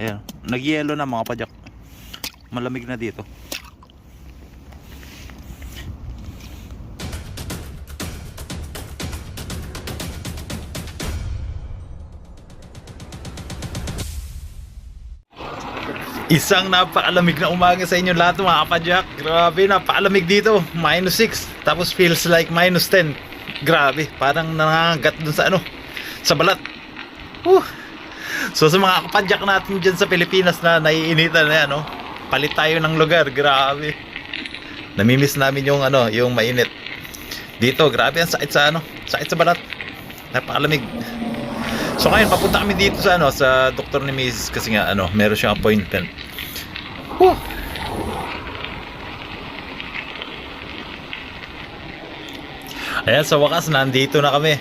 Ayan, nag-yellow na mga padyak. Malamig na dito. Isang napakalamig na umaga sa inyo lahat mga kapadyak. Grabe, napakalamig dito. -6. Tapos feels like -10. Grabe, parang nangangagat dun sa sa balat. So sa mga kapadyak natin dyan sa Pilipinas na naiinitan na yan, palit tayo ng lugar. Grabe. Namimiss namin yung yung mainit. Dito, grabe ang sakit sa sakit sa balat. Napakalamig. So ngayon papunta kami dito sa sa doktor ni Mrs. kasi nga meron siyang appointment. Ayan, sa wakas nandito na kami.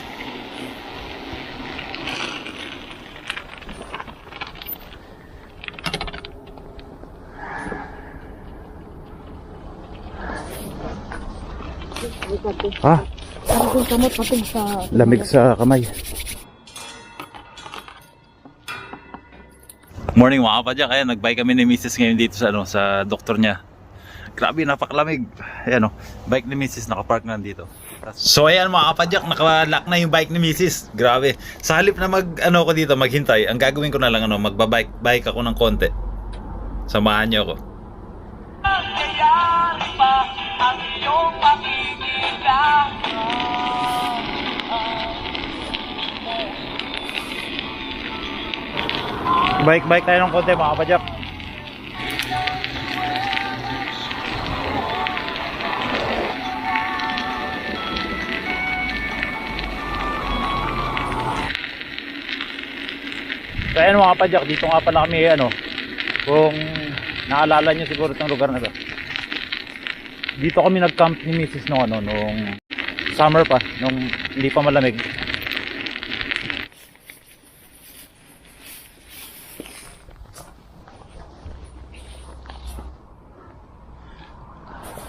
Parang kamot patog sa Lamig sa kamay. Morning mga kapadyak. Ayan, nag-bike kami ni Mrs. ngayon dito sa sa doktor niya. Grabe, napakalamig. Ayan bike ni Mrs. nakapark na dito. So ayan mga kapadyak, naka-lock na yung bike ni Mrs. Grabe. Sa halip na ko dito maghintay, ang gagawin ko na lang magbabike ako ng konti. Samahan niyo ako. Ang iyong bike tayo ng konti mga kapadyak. So ayan mga kapadyak, dito nga pala kami kung naalala nyo siguro itong lugar na to. Dito kami nag-camp ni Mrs. nung summer pa, nung hindi pa malamig.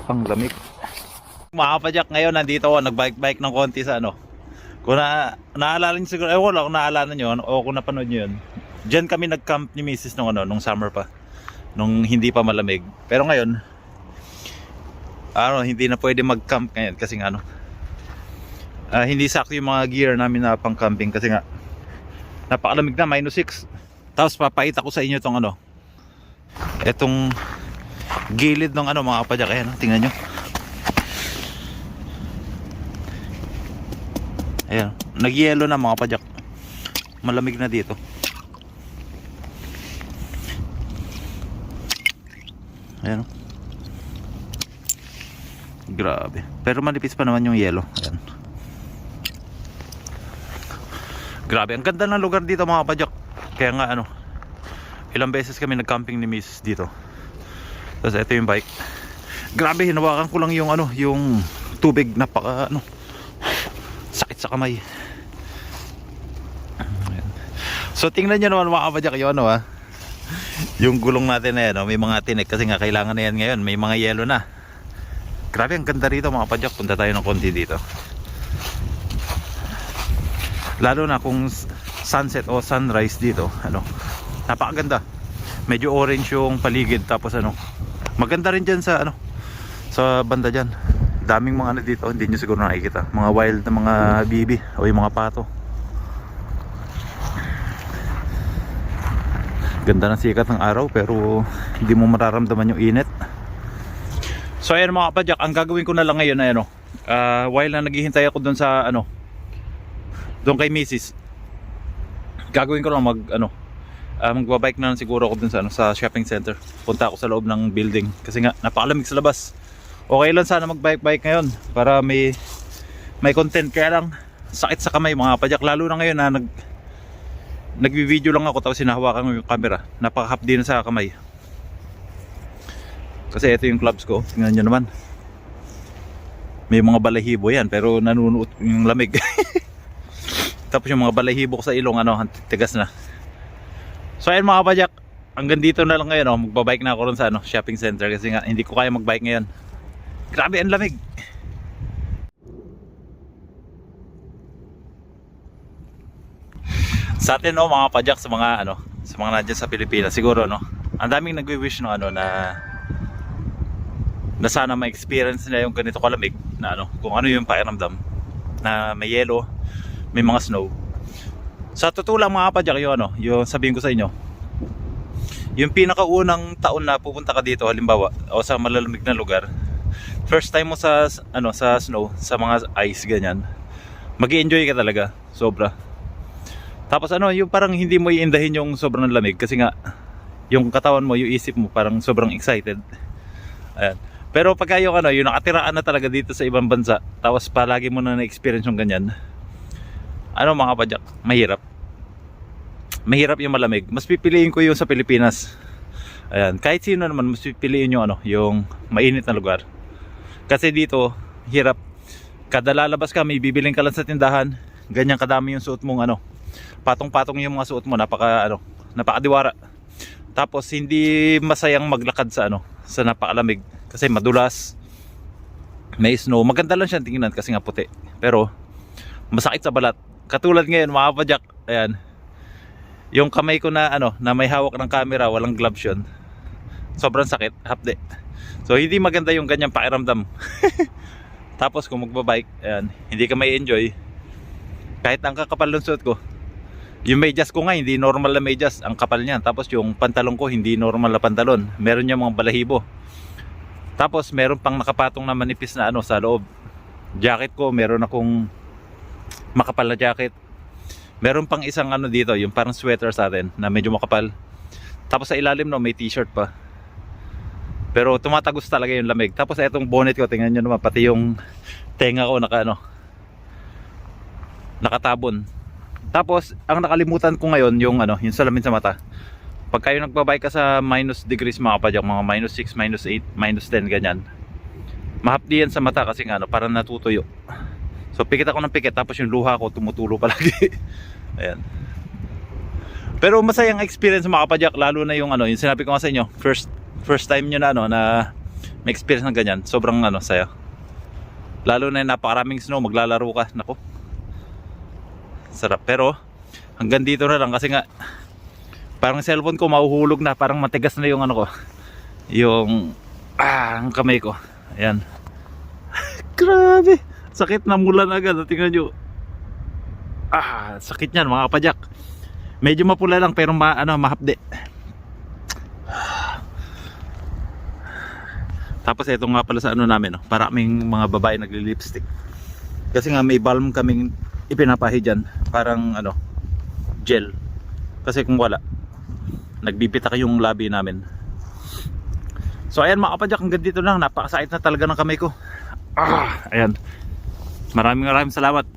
Ang lamig. Mga kapadyak, ngayon nandito ako, nag-bike ng konti sa kung naalala nyo siguro, wala kung naalala nyo o kung napanood nyo yun. Diyan kami nag-camp ni Mrs. nung summer pa, nung hindi pa malamig. Pero ngayon hindi na pwede mag-camp ngayon kasi nga hindi sakto yung mga gear namin na pang camping kasi nga napakalamig na, -6. Tapos papakita ko sa inyo tong etong gilid ng mga kapadyak. Ayan, tingnan nyo. Ayan, nag-yellow na mga kapadyak. Malamig na dito. Ayan. Grabe. Pero manipis pa naman yung yellow. Ayan. Grabe, ang ganda ng lugar dito mga kapadyak. Kaya nga ilang beses kami nag-camping ni Miss dito. Tapos ito yung bike. Grabe, hinawakan ko lang yung yung tubig, napaka sakit sa kamay. Ayan. So tingnan nyo naman mga kapadyak yung yung gulong natin na yan, may mga tinik kasi nga kailangan na yan ngayon, may mga yellow na. Grabe, ang ganda rito mga kapadyak. Punta tayo ng konti dito. Lalo na kung sunset o sunrise dito, napakaganda. Medyo orange yung paligid, tapos maganda rin dyan sa sa banda dyan. Daming mga dito, hindi nyo siguro nakikita. Mga wild na mga bibi o yung mga pato. Ganda ng sikat ng araw pero hindi mo mararamdaman yung init. So ayan mga kapadyak, ang gagawin ko na lang ngayon ay while na naghihintay ako doon sa doon kay Mrs. Gagawin ko lang magbabike na lang siguro ako dun sa shopping center. Punta ako sa loob ng building kasi nga napakalamig sa labas. Okay lang sana magbike ngayon para may content, kaya lang sakit sa kamay mga kapadyak. Lalo na ngayon na nagvi-video lang ako tapos hinahawakan ko yung camera. Napakahapdi na sa kamay. Kasi ito yung clubs ko, tingnan nyo naman. May mga balahibo yan pero nanunuot yung lamig. Tapos yung mga balahibo ko sa ilong tigas na. So ayun mga kapadyak, hanggang dito na lang ngayon magbabike na ako ron sa shopping center kasi nga hindi ko kaya magbike ngayon. Grabe ang lamig. Sa atin mga kapadyak, sa mga sa mga nandiyan sa Pilipinas siguro, no, ang daming nagwi-wish no, ano, na sana ma-experience nila yung ganito kalamig na ano, kung ano yung pakiramdam na may yelo, may mga snow. Sa totoo lang mga kapadyak, yung ano, yung sabihin ko sa inyo, yung pinakaunang taon na pupunta ka dito halimbawa o sa malalamig na lugar, first time mo sa ano, sa snow, sa mga ice ganyan, mag-i-enjoy ka talaga sobra. Tapos ano, yung parang hindi mo iindahin yung sobrang lamig kasi nga yung katawan mo, yung isip mo parang sobrang excited. Ayan. Pero pagka yung ano, yung nakatiraan na talaga dito sa ibang bansa, tapos palagi mo na na-experience yung ganyan, ano mga kapadyak, mahirap yung malamig. Mas pipiliin ko yung sa Pilipinas. Ayan, kahit sino naman mas pipiliin yung ano, yung mainit na lugar. Kasi dito, hirap. Kada lalabas ka, may bibiling ka lang sa tindahan, ganyan kadami yung suot mong ano, patong-patong yung mga suot mo, napakadiwara. Tapos hindi masayang maglakad sa ano, sa napakalamig kasi madulas. May snow. Maganda lang siya tingnan kasi nga puti. Pero masakit sa balat. Katulad ngayon mga kapadyak, ayan. Yung kamay ko na ano, na may hawak ng camera, walang gloves yun. Sobrang sakit, hapde. So hindi maganda yung ganyang pakiramdam. Tapos kung magbabike, ayan, hindi ka may enjoy. Kahit ang kakapal ng suot ko. Yung medyas ko nga, hindi normal na medyas, ang kapal niyan. Tapos yung pantalon ko, hindi normal na pantalon. Meron yung mga balahibo. Tapos meron pang nakapatong na manipis na ano sa loob. Jacket ko, meron akong makapal na jacket. Meron pang isang ano dito, yung parang sweater sa atin na medyo makapal. Tapos sa ilalim no, may t-shirt pa. Pero tumatagos talaga yung lamig. Tapos etong bonnet ko, tingnan nyo naman, pati yung tenga ko nakatabon. Tapos ang nakalimutan ko ngayon yung ano, yung salamin sa mata. Pag kayo nagbabike ka sa minus degrees mga kapadyak, mga minus 6, minus 8, minus 10 ganyan, mahapdi yan sa mata kasi nga ano, parang natutuyo. So pikit ako ng pikit, tapos yung luha ko tumutulo palagi. Ayan. Pero masayang experience mga kapadyak, lalo na yung ano, yung sinabi ko nga sa inyo, first time nyo na ano, na may experience ng ganyan, sobrang ano, saya. Lalo na yung napakaraming snow, maglalaro ka, nako. Sarap. Pero hanggang dito na lang kasi nga parang cellphone ko mahuhulog na, parang matigas na yung ano ko, yung ang kamay ko. Ayan. Grabe, sakit na mulan agad. Tingnan nyo, sakit niyan mga kapadyak. Medyo mapula lang pero mahapde. Tapos ito nga pala sa ano namin, no? Maraming mga babae nagli-lipstick. Kasi nga may balm kaming ipinapahi dyan, parang ano, gel. Kasi kung wala, nagbibitak yung labi namin. So ayan mga kapadyak, hanggang dito lang. Napakasakit na talaga ng kamay ko. Ayan. Maraming salamat.